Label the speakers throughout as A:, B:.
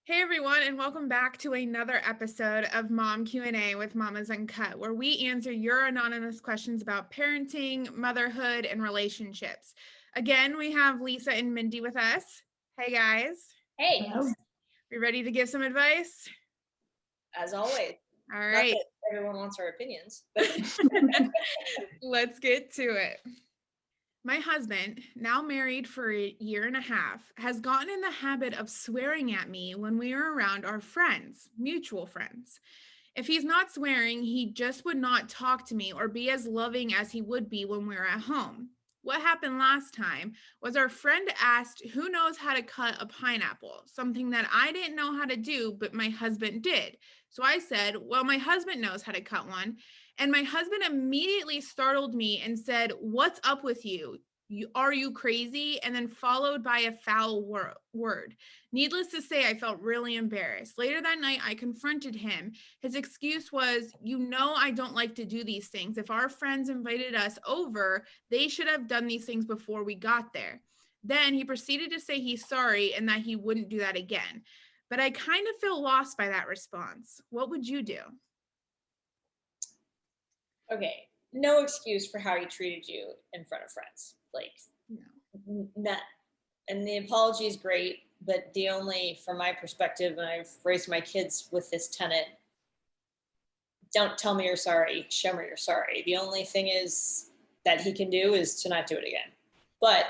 A: Hey everyone, and welcome back to another episode of Mom Q&A with Mamas Uncut, where we answer your anonymous questions about parenting, motherhood, and relationships. Again, we have Lisa and Mindy with us. Hey guys.
B: Hey,
C: Hello.
A: We ready to give some advice?
B: as always.
A: All
B: Not
A: right.
B: that everyone wants our opinions, but
A: Let's get to it. My husband, now married for a year and a half, has gotten in the habit of swearing at me when we are around our friends, mutual friends. If he's not swearing, he just would not talk to me or be as loving as he would be when we're at home. What happened last time was our friend asked who knows how to cut a pineapple, something that I didn't know how to do, but my husband did. So I said, well, my husband knows how to cut one. And my husband immediately startled me and said, "What's up with you? Are you crazy?" And then followed by a foul word. Needless to say, I felt really embarrassed. Later that night, I confronted him. His excuse was, I don't like to do these things. If our friends invited us over, they should have done these things before we got there. Then he proceeded to say he's sorry and that he wouldn't do that again. But I kind of feel lost by that response. What would you do?
B: okay, no excuse for how he treated you in front of friends. Like
A: No.
B: none. And the apology is great, but the only, from my perspective, and I've raised my kids with this tenet: don't tell me you're sorry, show me you're sorry. The only thing is that he can do is to not do it again. But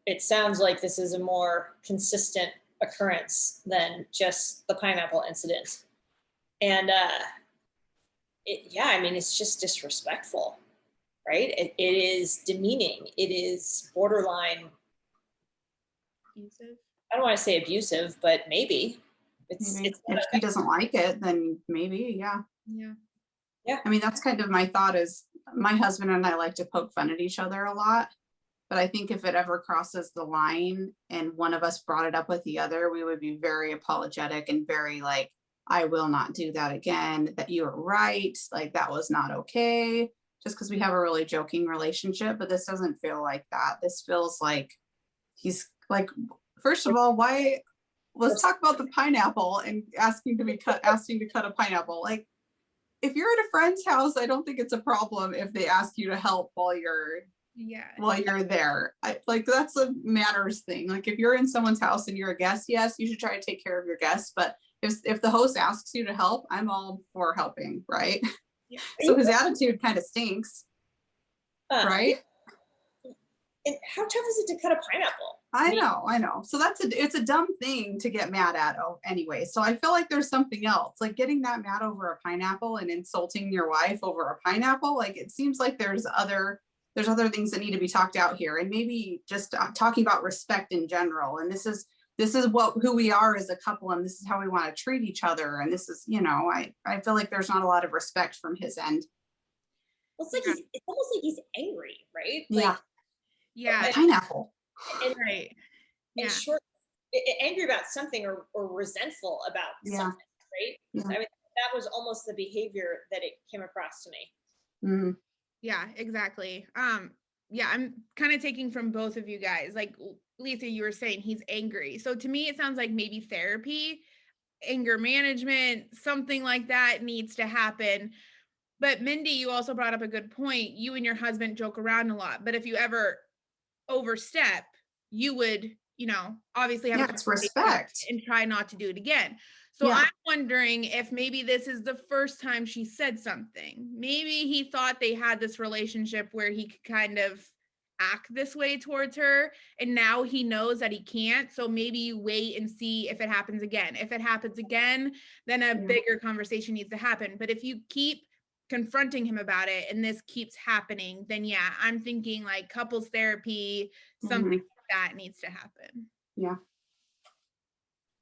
B: it sounds like this is a more consistent occurrence than just the pineapple incident. And I mean, it's just disrespectful, right? It is demeaning. It is borderline.
A: Abusive?
B: I don't want to say abusive, but maybe
C: Maybe
B: it's not
C: if he doesn't like it, then maybe, yeah.
A: Yeah.
B: Yeah.
C: I mean, that's kind of my thought is my husband and I like to poke fun at each other a lot. But I think if it ever crosses the line and one of us brought it up with the other, we would be very apologetic and very like, I will not do that again, that you were right. Like that was not okay. Just because we have a really joking relationship, but this doesn't feel like that. This feels like he's like, first of all, why let's talk about the pineapple and asking to cut a pineapple. Like if you're at a friend's house, I don't think it's a problem if they ask you to help while you're
A: Yeah.
C: there. Like that's a manners thing. Like if you're in someone's house and you're a guest, yes, you should try to take care of your guests. But if the host asks you to help, I'm all for helping, right?
A: Yeah.
C: So his attitude kind of stinks,
B: uh,
C: right?
B: and how tough is it to cut a pineapple?
C: I know. So it's a dumb thing to get mad at anyway. So I feel like there's something else, like getting that mad over a pineapple and insulting your wife over a pineapple. Like it seems like there's other things that need to be talked out here, and maybe just talking about respect in general. And this is who we are as a couple, and this is how we want to treat each other. And this is, I feel like there's not a lot of respect from his end.
B: Well, it's like it's almost like he's angry, right?
C: Yeah,
A: Yeah.
C: pineapple.
B: And
A: Right.
B: and
A: Yeah.
B: short angry about something, or resentful about
C: Yeah.
B: something, right?
C: Yeah.
B: I mean, that was almost the behavior that it came across to me.
C: Mhm.
A: Yeah, exactly. Yeah, I'm kind of taking from both of you guys. Like Lisa, you were saying he's angry. So to me, it sounds like maybe therapy, anger management, something like that needs to happen. But Mindy, you also brought up a good point. You and your husband joke around a lot, but if you ever overstep, you would, obviously have a
C: Yeah, it's
A: conversation
C: respect.
A: and try not to do it again. So
C: Yeah.
A: I'm wondering if maybe this is the first time she said something. Maybe he thought they had this relationship where he could kind of act this way towards her, and now he knows that he can't. So maybe you wait and see if it happens again. If it happens again, then a
C: Yeah.
A: bigger conversation needs to happen. But if you keep confronting him about it and this keeps happening, then yeah, I'm thinking like couples therapy, something
C: Mhm.
A: like that needs to happen.
C: Yeah.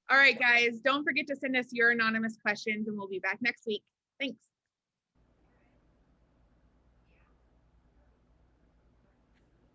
A: All right, guys, don't forget to send us your anonymous questions and we'll be back next week. Thanks.